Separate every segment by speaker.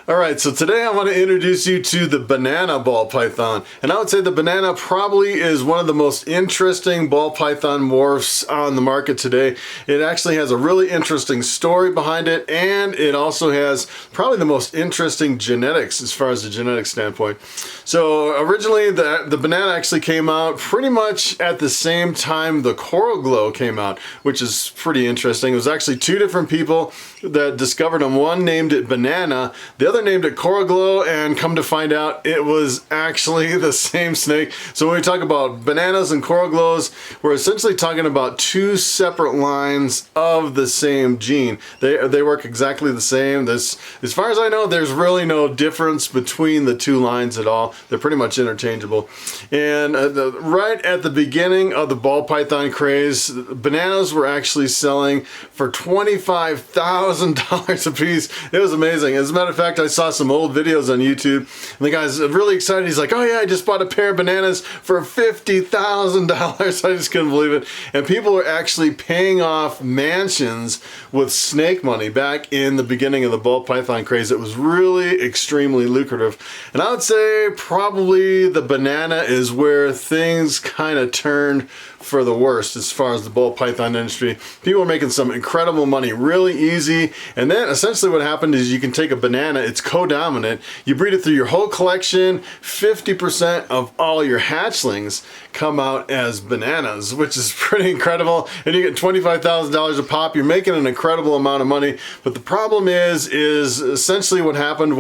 Speaker 1: Alright, so today I want to introduce you to the banana ball python. And I would say the banana probably is one of the most interesting ball python morphs on the market today. It actually has a really interesting story behind it, and it also has probably the most interesting genetics as far as the genetic standpoint. So originally the banana actually came out pretty much at the same time the coral glow came out, which is pretty interesting. It was actually two different people that discovered them. One named it banana, the other named it coral glow, and come to find out it was actually the same snake. So when we talk about bananas and coral glows, we're essentially talking about two separate lines of the same gene. They work exactly the same. As far as I know, there's really no difference between the two lines at all. They're pretty much interchangeable. And right at the beginning of the ball python craze, bananas were actually selling for $25,000 a piece. It was amazing. As a matter of fact, I saw some old videos on YouTube, and the guy's really excited. He's like, "Oh yeah, I just bought a pair of bananas for $50,000. I just couldn't believe it. And people were actually paying off mansions with snake money back in the beginning of the ball python craze. It was really extremely lucrative. And I would say probably the banana is where things kind of turned for the worst as far as the ball python industry. People were making some incredible money really easy, and then essentially what happened is you can take a banana, it's co-dominant, you breed it through your whole collection, 50% of all your hatchlings come out as bananas, which is pretty incredible, and you get $25,000 a pop. You're making an incredible amount of money. But the problem is essentially what happened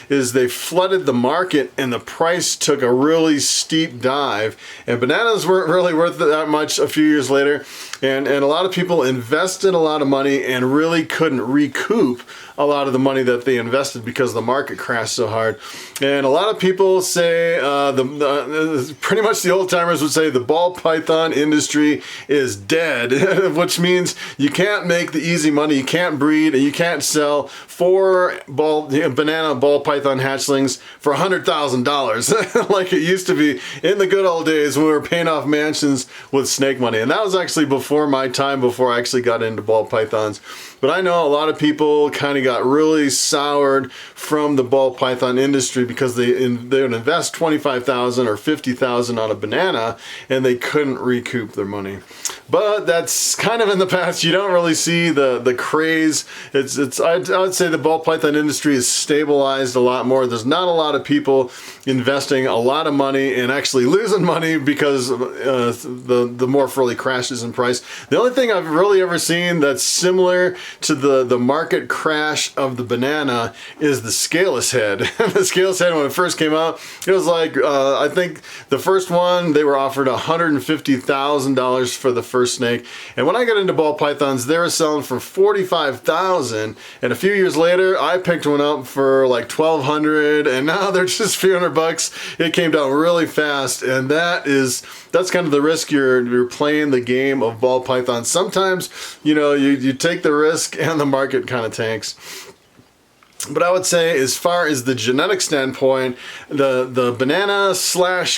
Speaker 1: is they flooded the market and the price took a really steep dive, and bananas weren't really worth that much a few years later, and a lot of people invested a lot of money and really couldn't recoup a lot of the money that they invested because the market crashed so hard. And a lot of people say, pretty much the old timers would say the ball python industry is dead, which means you can't make the easy money, you can't breed, and you can't sell four banana ball python hatchlings for $100,000 like it used to be in the good old days when we were paying off mansions with snake money. And that was actually before my time, before I actually got into ball pythons. But I know a lot of people kind of got really soured from the ball python industry because they would invest $25,000 or $50,000 on a banana and they couldn't recoup their money. But that's kind of in the past. You don't really see the craze. I would say the ball python industry is stabilized a lot more. There's not a lot of people investing a lot of money and actually losing money because the morph really crashes in price. The only thing I've really ever seen that's similar to the market crash of the banana is the scaleless head. The scaleless head, when it first came out, it was like, I think the first one, they were offered $150,000 for the first snake. And when I got into ball pythons, they were selling for $45,000. And a few years later, I picked one up for like $1,200, and now they're just a few $100. It came down really fast, and that's kind of the risk. You're playing the game of ball pythons. Sometimes, you take the risk and the market kind of tanks. But I would say, as far as the genetic standpoint, the banana /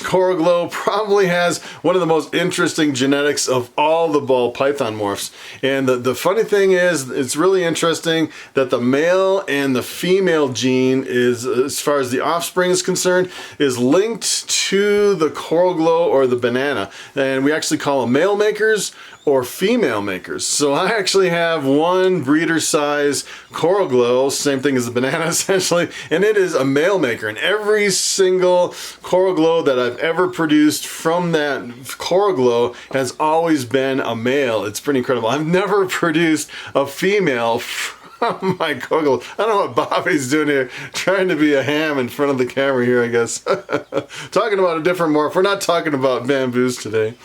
Speaker 1: coral glow probably has one of the most interesting genetics of all the ball python morphs. And the funny thing is, it's really interesting that the male and the female gene is, as far as the offspring is concerned, is linked to the coral glow or the banana. And we actually call them male makers or female makers. So I actually have one breeder size coral glow, same thing as the banana essentially, and it is a male maker. And every single coral glow that I've ever produced from that coral glow has always been a male. It's pretty incredible. I've never produced a female from my coral glow. I don't know what Bobby's doing here, trying to be a ham in front of the camera here, I guess. Talking about a different morph. We're not talking about bamboos today.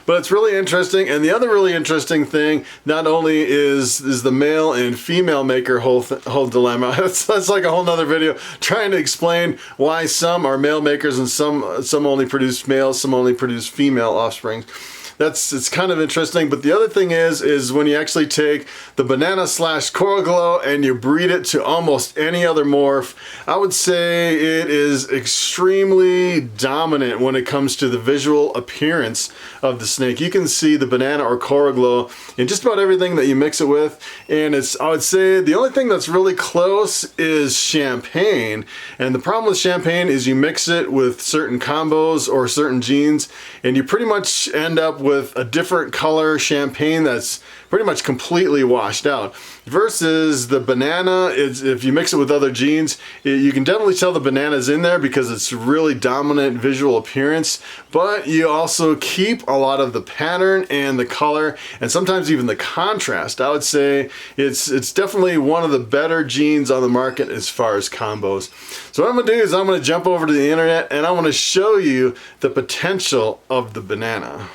Speaker 1: But it's really interesting. And the other really interesting thing, not only is the male and female maker whole dilemma. That's like a whole nother video trying to explain why some are male makers and some only produce males, some only produce female offspring. it's kind of interesting. But the other thing is when you actually take the banana / coral glow and you breed it to almost any other morph, I would say it is extremely dominant when it comes to the visual appearance of the snake. You can see the banana or coral glow in just about everything that you mix it with, and I would say the only thing that's really close is champagne. And the problem with champagne is you mix it with certain combos or certain genes, and you pretty much end up with a different color champagne that's pretty much completely washed out. Versus the banana, if you mix it with other genes, you can definitely tell the banana's in there because it's really dominant visual appearance, but you also keep a lot of the pattern and the color and sometimes even the contrast. I would say it's definitely one of the better genes on the market as far as combos. So what I'm gonna do is I'm gonna jump over to the internet and I want to show you the potential of the banana.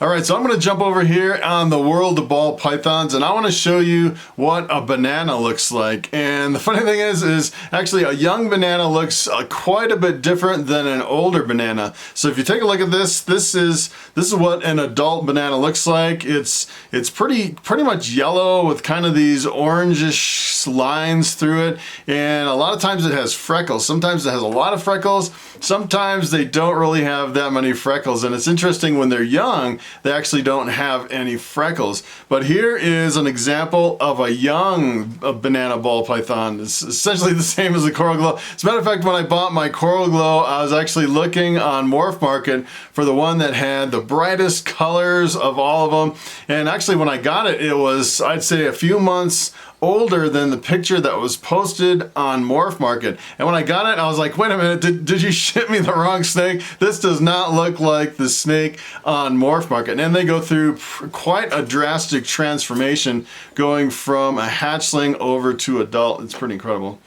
Speaker 1: Alright, so I'm going to jump over here on the world of ball pythons and I want to show you what a banana looks like. And the funny thing is actually a young banana looks quite a bit different than an older banana. So if you take a look at this, this is what an adult banana looks like. It's pretty much yellow with kind of these orangish lines through it, and a lot of times it has freckles. Sometimes it has a lot of freckles, sometimes they don't really have that many freckles, and it's interesting when they're young they actually don't have any freckles. But here is an example of a young banana ball python. It's essentially the same as the coral glow. As a matter of fact, when I bought my coral glow, I was actually looking on Morph Market for the one that had the brightest colors of all of them. And actually when I got it, it was, I'd say, a few months older than the picture that was posted on Morph Market. And when I got it, I was like, wait a minute, did you ship me the wrong snake? This does not look like the snake on Morph Market. And they go through quite a drastic transformation going from a hatchling over to adult. It's pretty incredible.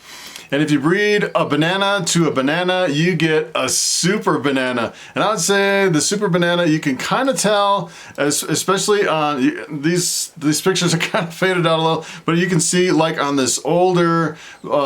Speaker 1: And if you breed a banana to a banana, you get a super banana. And I would say the super banana, you can kind of tell, especially on these pictures are kind of faded out a little, but you can see like on this older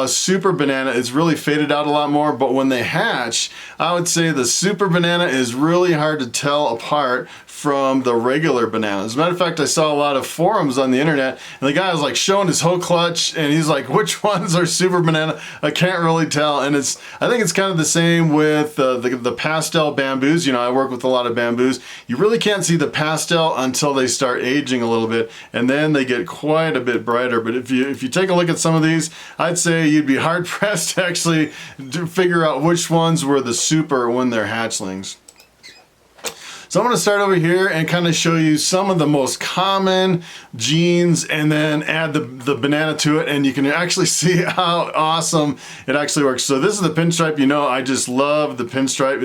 Speaker 1: super banana, it's really faded out a lot more. But when they hatch, I would say the super banana is really hard to tell apart from the regular banana. As a matter of fact, I saw a lot of forums on the internet and the guy was like showing his whole clutch and he's like, which ones are super banana? I can't really tell. And I think it's kind of the same with the pastel bamboos. You know, I work with a lot of bamboos. You really can't see the pastel until they start aging a little bit, and then they get quite a bit brighter. But if you take a look at some of these, I'd say you'd be hard pressed to actually figure out which ones were the super when they're hatchlings. So I'm going to start over here and kind of show you some of the most common genes and then add the banana to it, and you can actually see how awesome it actually works. So this is the pinstripe. You know, I just love the pinstripe.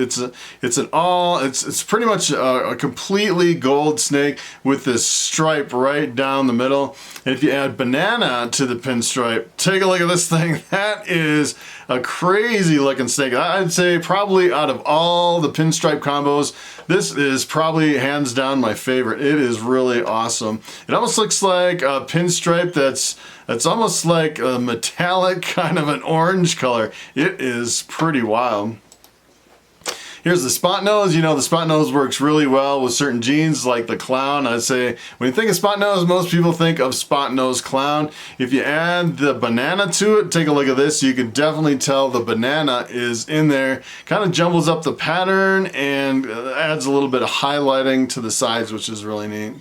Speaker 1: It's pretty much a completely gold snake with this stripe right down the middle. And if you add banana to the pinstripe, take a look at this thing. That is a crazy looking snake. I'd say probably out of all the pinstripe combos, this is probably hands down my favorite. It is really awesome. It almost looks like a pinstripe that's almost like a metallic kind of an orange color. It is pretty wild. Here's the spot nose. You know, the spot nose works really well with certain genes like the clown. I'd say when you think of spot nose, most people think of spot nose clown. If you add the banana to it, take a look at this. You can definitely tell the banana is in there. Kind of jumbles up the pattern and adds a little bit of highlighting to the sides, which is really neat.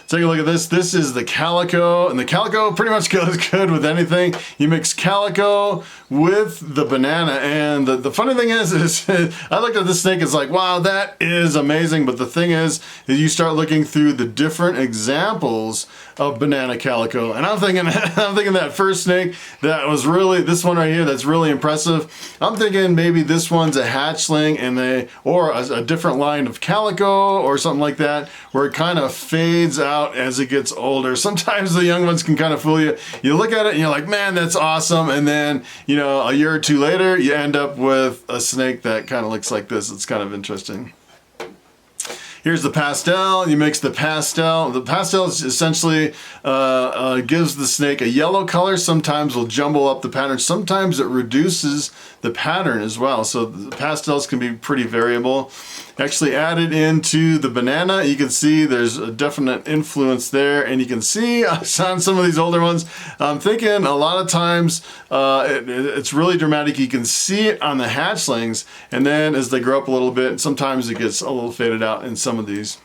Speaker 1: Take a look at this. This is the calico, and the calico pretty much goes good with anything. You mix calico with the banana, and the funny thing is I looked at this snake, it's like, wow, that is amazing. But the thing is you start looking through the different examples of banana calico, and I'm thinking that first snake that was really, this one right here, that's really impressive. I'm thinking maybe this one's a hatchling or a different line of calico or something like that, where it kind of fades out as it gets older. Sometimes the young ones can kind of fool you. You look at it and you're like, man, that's awesome, and then, you know, a year or two later you end up with a snake that kind of looks like this. It's kind of interesting. Here's the pastel. You mix the pastel. The pastel is essentially gives the snake a yellow color. Sometimes will jumble up the pattern. Sometimes it reduces the pattern as well. So the pastels can be pretty variable. Actually added into the banana, you can see there's a definite influence there, and you can see on some of these older ones, I'm thinking a lot of times it's really dramatic. You can see it on the hatchlings, and then as they grow up a little bit, sometimes it gets a little faded out in some of these.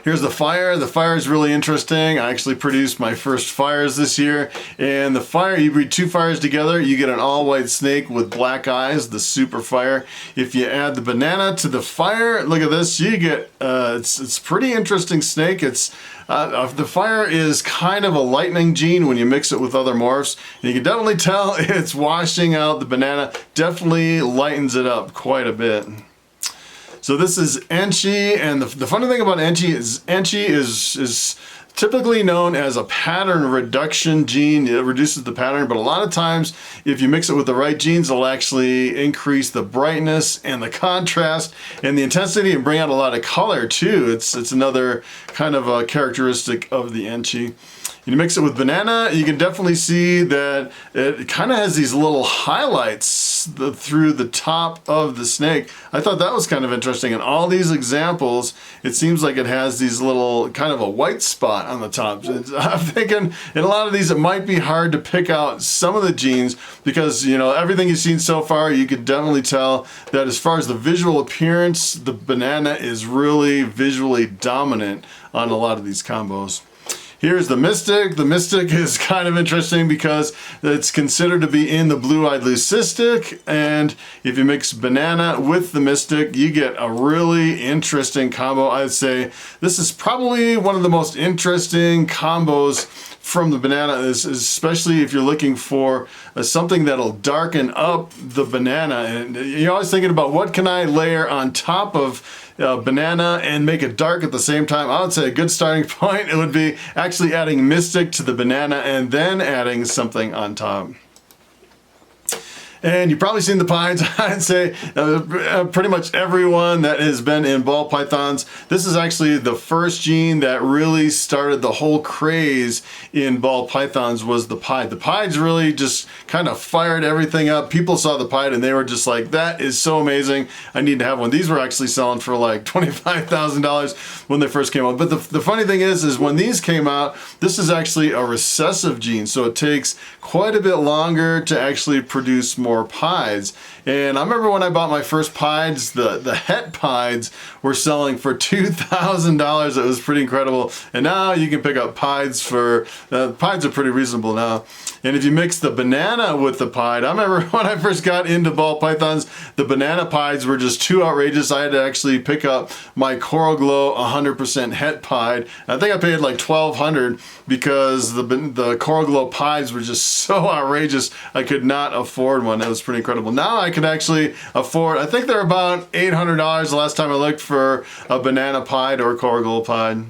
Speaker 1: Here's the fire. The fire is really interesting. I actually produced my first fires this year, and the fire, you breed two fires together, you get an all-white snake with black eyes, the super fire. If you add the banana to the fire, look at this, you get, it's pretty interesting snake. It's the fire is kind of a lightning gene when you mix it with other morphs, and you can definitely tell it's washing out the banana, definitely lightens it up quite a bit. So this is Enchi, and the funny thing about Enchi is typically known as a pattern reduction gene. It reduces the pattern, but a lot of times if you mix it with the right genes, it'll actually increase the brightness and the contrast and the intensity and bring out a lot of color too. It's another kind of a characteristic of the Enchi. You mix it with banana, you can definitely see that it kind of has these little highlights through the top of the snake. I thought that was kind of interesting. In all these examples, it seems like it has these little kind of a white spot on the top. I'm thinking in a lot of these, it might be hard to pick out some of the genes because, you know, everything you've seen so far, you could definitely tell that as far as the visual appearance, the banana is really visually dominant on a lot of these combos. Here's the Mystic. The Mystic is kind of interesting because it's considered to be in the blue-eyed leucistic, and if you mix banana with the Mystic, you get a really interesting combo. I'd say this is probably one of the most interesting combos from the banana, especially if you're looking for something that'll darken up the banana. And you're always thinking about what can I layer on top of banana and make it dark at the same time. I would say a good starting point, it would be actually adding Mystic to the banana and then adding something on top. And you've probably seen the pieds. I'd say pretty much everyone that has been in ball pythons, this is actually the first gene that really started the whole craze in ball pythons was the pied. The pieds really just kind of fired everything up. People saw the pied and they were just like, that is so amazing. I need to have one. These were actually selling for like $25,000 when they first came out. But the funny thing is when these came out, this is actually a recessive gene. So it takes quite a bit longer to actually produce more pieds. And I remember when I bought my first pieds, the het pieds were selling for $2,000. It was pretty incredible. And now you can pick up pieds for, pieds are pretty reasonable now. And if you mix the banana with the pied, I remember when I first got into ball pythons, the banana pieds were just too outrageous. I had to actually pick up my Coral Glow 100% het pied. I think I paid like $1,200 because the Coral Glow pieds were just so outrageous. I could not afford one. It was pretty incredible. Now I can actually afford, I think they're about $800 the last time I looked for a banana pied or Coral Glow pied.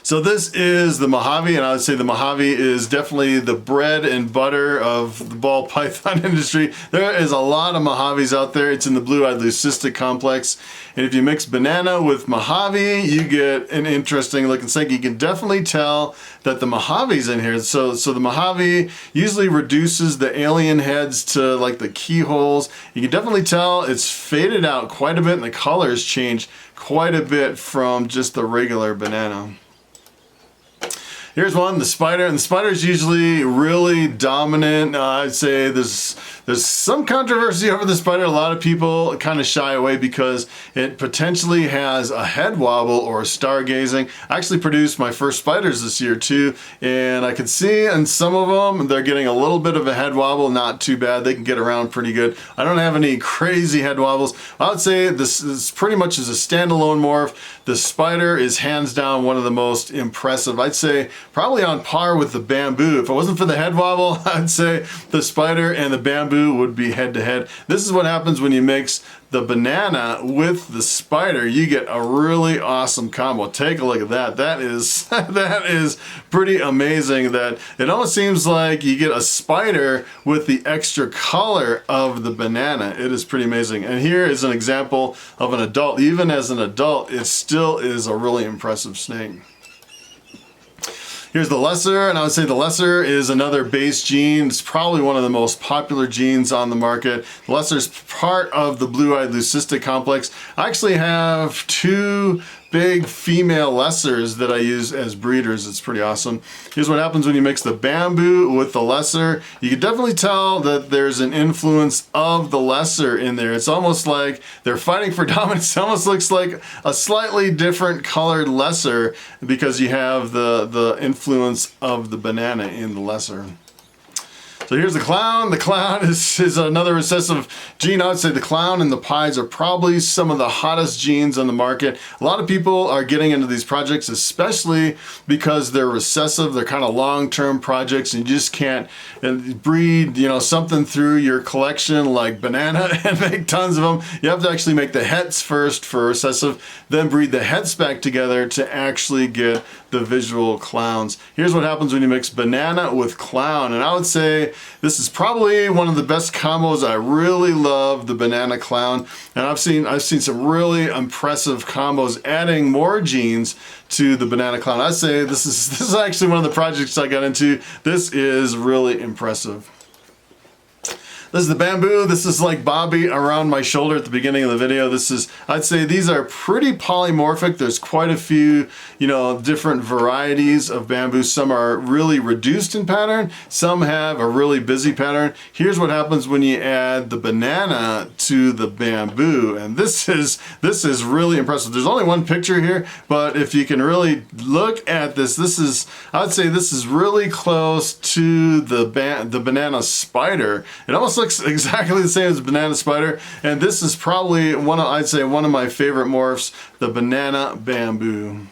Speaker 1: So this is the Mojave, and I would say the Mojave is definitely the bread and butter of the ball python industry. There is a lot of Mojaves out there. It's in the blue-eyed leucistic complex. And if you mix banana with Mojave, you get an interesting looking snake. You can definitely tell that the Mojave's in here. So the Mojave usually reduces the alien heads to like the keyholes. You can definitely tell it's faded out quite a bit and the colors changed quite a bit from just the regular banana. Here's one, the spider, and the spider is usually really dominant. I'd say there's some controversy over the spider. A lot of people kind of shy away because it potentially has a head wobble or stargazing. I actually produced my first spiders this year too, and I can see in some of them they're getting a little bit of a head wobble, not too bad. They can get around pretty good. I don't have any crazy head wobbles. I would say this pretty much is a standalone morph. The spider is hands down one of the most impressive. I'd say probably on par with the bamboo. If it wasn't for the head wobble, I'd say the spider and the bamboo would be head to head. This is what happens when you mix the banana with the spider. You get a really awesome combo. Take a look at that. That is that is pretty amazing. That it almost seems like you get a spider with the extra color of the banana. It is pretty amazing. And here is an example of an adult. Even as an adult, it still is a really impressive snake. Here's the lesser, and I would say the lesser is another base gene. It's probably one of the most popular genes on the market. The lesser is part of the blue-eyed leucistic complex. I actually have 2 big female lessers that I use as breeders. It's pretty awesome. Here's what happens when you mix the bamboo with the lesser. You can definitely tell that there's an influence of the lesser in there. It's almost like they're fighting for dominance. It almost looks like a slightly different colored lesser because you have the influence of the banana in the lesser. So here's the clown. The clown is another recessive gene. I would say the clown and the pies are probably some of the hottest genes on the market. A lot of people are getting into these projects, especially because they're recessive. They're kind of long-term projects, and you just can't breed, you know, something through your collection like banana and make tons of them. You have to actually make the hets first for recessive, then breed the hets back together to actually get the visual clowns. Here's what happens when you mix banana with clown, and I would say this is probably one of the best combos. I really love the banana clown, and I've seen some really impressive combos adding more genes to the banana clown. I'd say this is actually one of the projects I got into. This is really impressive. This is the bamboo. This is like Bobby around my shoulder at the beginning of the video. This is, I'd say these are pretty polymorphic. There's quite a few, you know, different varieties of bamboo. Some are really reduced in pattern. Some have a really busy pattern. Here's what happens when you add the banana to the bamboo. And this is really impressive. There's only one picture here, but if you can really look at this, I'd say this is really close to the banana spider. It almost looks exactly the same as banana spider, and this is probably I'd say one of my favorite morphs, the banana bamboo.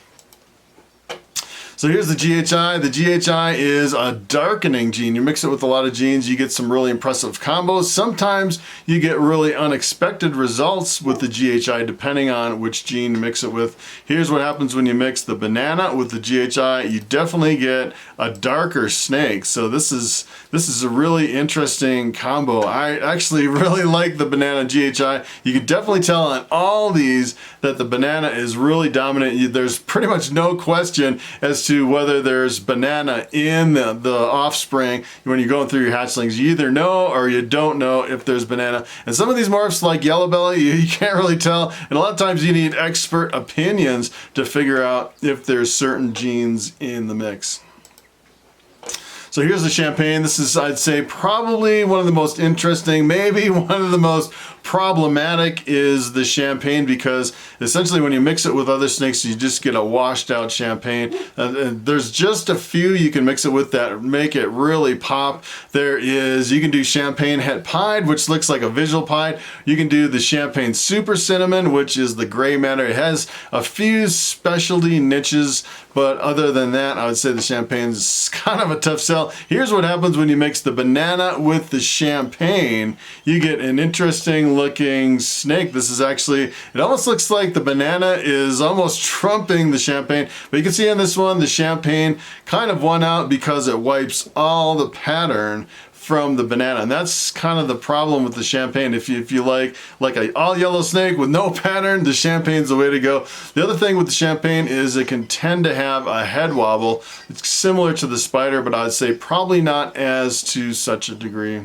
Speaker 1: So here's the GHI. The GHI is a darkening gene. You mix it with a lot of genes, you get some really impressive combos. Sometimes you get really unexpected results with the GHI depending on which gene you mix it with. Here's what happens when you mix the banana with the GHI. You definitely get a darker snake. So this is a really interesting combo. I actually really like the banana GHI. You can definitely tell on all these that the banana is really dominant. There's pretty much no question as to whether there's banana in the offspring. When you're going through your hatchlings, you either know or you don't know if there's banana. And some of these morphs like yellow belly, you can't really tell. And a lot of times you need expert opinions to figure out if there's certain genes in the mix. So here's the champagne. This is, I'd say, probably one of the most interesting, maybe one of the most problematic is the champagne, because essentially when you mix it with other snakes, you just get a washed out champagne. And there's just a few you can mix it with that make it really pop. You can do champagne het pied, which looks like a visual pied. You can do the champagne super cinnamon, which is the gray matter. It has a few specialty niches, but other than that, I would say the champagne is kind of a tough sell. Here's what happens when you mix the banana with the champagne. You get an interesting looking snake. This is actually, it almost looks like the banana is almost trumping the champagne, but you can see on this one, the champagne kind of won out because it wipes all the pattern from the banana, and that's kind of the problem with the champagne. If you like an all yellow snake with no pattern, the champagne's the way to go. The other thing with the champagne is it can tend to have a head wobble. It's similar to the spider, but I'd say probably not as to such a degree.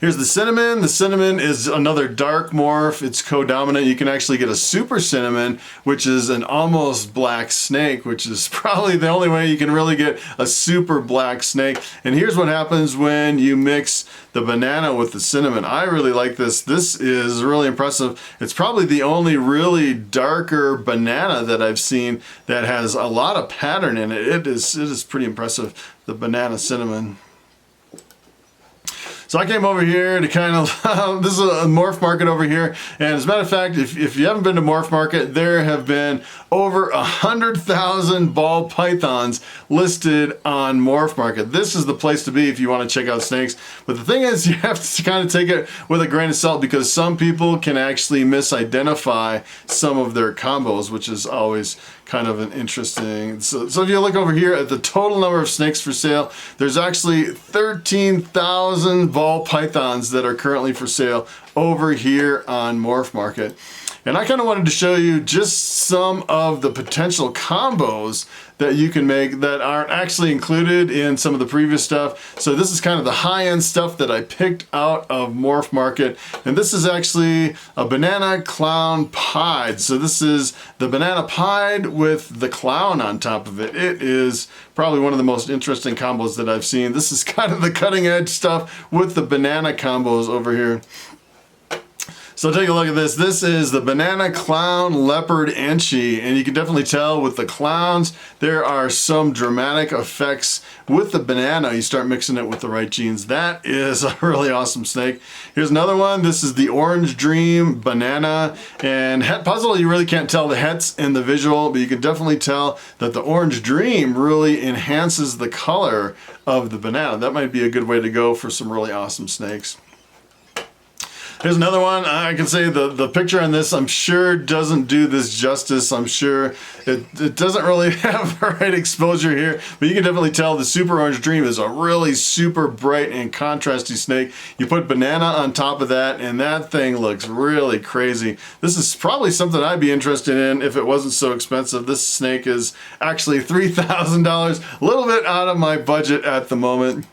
Speaker 1: Here's the cinnamon. The cinnamon is another dark morph. It's co-dominant. You can actually get a super cinnamon, which is an almost black snake, which is probably the only way you can really get a super black snake. And here's what happens when you mix the banana with the cinnamon. I really like this. This is really impressive. It's probably the only really darker banana that I've seen that has a lot of pattern in it. It is pretty impressive, the banana cinnamon. So I came over here to kind of, this is a morph market over here. And as a matter of fact, if you haven't been to morph market, there have been over 100,000 ball pythons listed on morph market. This is the place to be if you want to check out snakes. But the thing is, you have to kind of take it with a grain of salt because some people can actually misidentify some of their combos, which is always kind of an interesting. So if you look over here at the total number of snakes for sale, there's actually 13,000 ball pythons that are currently for sale over here on morph market. And I kind of wanted to show you just some of the potential combos that you can make that aren't actually included in some of the previous stuff. So this is kind of the high-end stuff that I picked out of morph market. And this is actually a banana clown pied. So this is the banana pied with the clown on top of it. It is probably one of the most interesting combos that I've seen. This is kind of the cutting edge stuff with the banana combos over here. So take a look at this. This is the banana clown leopard enchi, and you can definitely tell with the clowns there are some dramatic effects with the banana. You start mixing it with the right genes. That is a really awesome snake. Here's another one. This is the Orange Dream banana, and het puzzle, you really can't tell the hets in the visual, but you can definitely tell that the Orange Dream really enhances the color of the banana. That might be a good way to go for some really awesome snakes. Here's another one. I can say the picture on this, I'm sure doesn't do this justice. I'm sure it doesn't really have the right exposure here, but you can definitely tell the Super Orange Dream is a really super bright and contrasty snake. You put banana on top of that and that thing looks really crazy. This is probably something I'd be interested in if it wasn't so expensive. This snake is actually $3,000, a little bit out of my budget at the moment.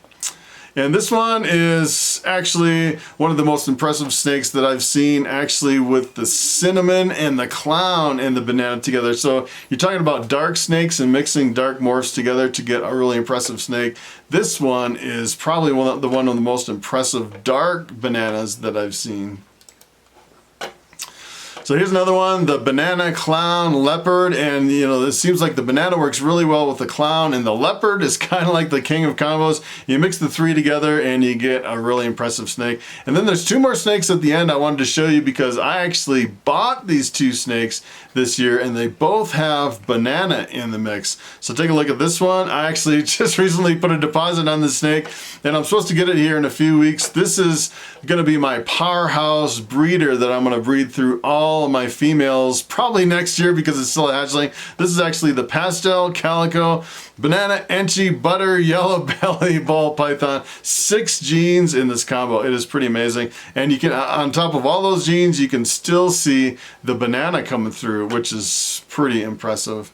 Speaker 1: And this one is actually one of the most impressive snakes that I've seen, actually, with the cinnamon and the clown and the banana together. So you're talking about dark snakes and mixing dark morphs together to get a really impressive snake. This one is probably one of the most impressive dark bananas that I've seen. So here's another one, the banana clown leopard, and you know, it seems like the banana works really well with the clown, and the leopard is kind of like the king of combos. You mix the three together and you get a really impressive snake. And then there's two more snakes at the end I wanted to show you because I actually bought these two snakes this year and they both have banana in the mix. So take a look at this one. I actually just recently put a deposit on this snake and I'm supposed to get it here in a few weeks. This is going to be my powerhouse breeder that I'm going to breed through all of my females probably next year because it's still a hatchling. This is actually the pastel calico banana enchi butter yellow belly ball python. 6 genes in this combo. It is pretty amazing, and you can, on top of all those genes, you can still see the banana coming through, which is pretty impressive.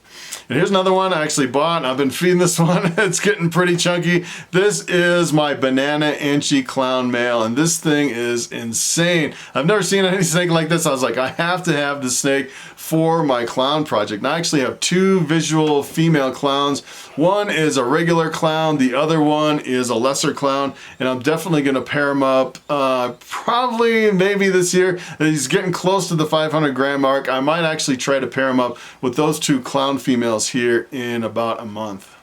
Speaker 1: And here's another one I actually bought. I've been feeding this one. It's getting pretty chunky. This is my banana enchi clown male, and this thing is insane. I've never seen any snake like this. I was like, I have to have this snake for my clown project. And I actually have 2 visual female clowns. One is a regular clown, the other one is a lesser clown, and I'm definitely going to pair him up probably maybe this year. He's getting close to the 500 gram mark. I might actually try to pair him up with those 2 clown females here in about a month.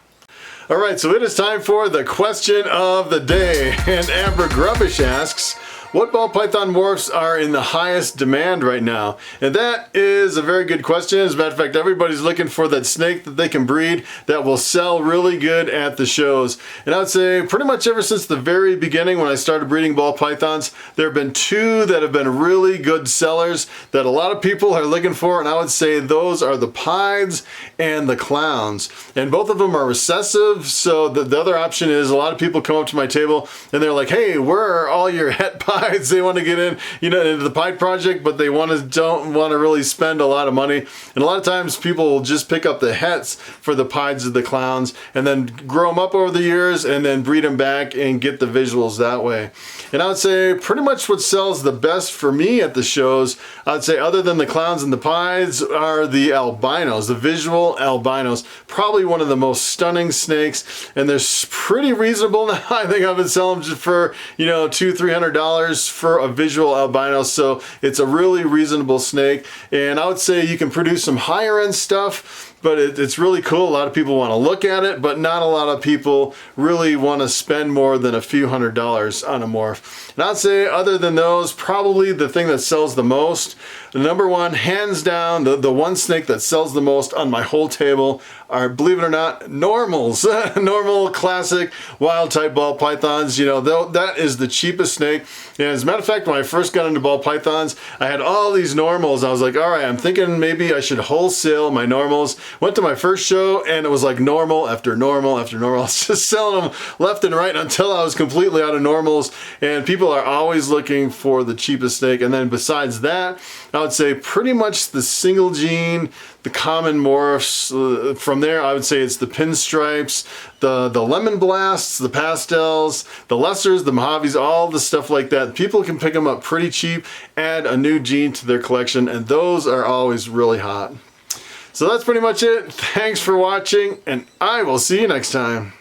Speaker 1: All right, so it is time for the question of the day, and Amber Grubbish asks, what ball python morphs are in the highest demand right now? And that is a very good question. As a matter of fact, everybody's looking for that snake that they can breed that will sell really good at the shows. And I would say pretty much ever since the very beginning when I started breeding ball pythons, there have been 2 that have been really good sellers that a lot of people are looking for, and I would say those are the pieds and the clowns. And both of them are recessive, so the other option is a lot of people come up to my table and they're like, hey, where are all your het pieds? They want to get in, into the pied project, but they don't want to really spend a lot of money. And a lot of times people will just pick up the hets for the pieds of the clowns and then grow them up over the years and then breed them back and get the visuals that way. And I would say pretty much what sells the best for me at the shows, I would say other than the clowns and the pieds, are the albinos, the visual albinos. Probably one of the most stunning snakes, and they're pretty reasonable now. I think I've been selling them just for, $200-300 for a visual albino, so it's a really reasonable snake. And I would say you can produce some higher end stuff, but it's really cool. A lot of people want to look at it, but not a lot of people really want to spend more than a few $100s on a morph. And I'd say other than those, probably the thing that sells the most, the number one, hands down, the one snake that sells the most on my whole table are, believe it or not, normals. Normal, classic, wild type ball pythons. You know, that is the cheapest snake. And as a matter of fact, when I first got into ball pythons, I had all these normals. I was like, all right, I'm thinking maybe I should wholesale my normals. Went to my first show and it was like normal after normal after normal. I was just selling them left and right until I was completely out of normals. And people are always looking for the cheapest snake. And then besides that, I would say pretty much the single gene, the common morphs. From there, I would say it's the pinstripes, the lemon blasts, the pastels, the lessers, the Mojaves, all the stuff like that. People can pick them up pretty cheap, add a new gene to their collection, and those are always really hot. So that's pretty much it. Thanks for watching, and I will see you next time.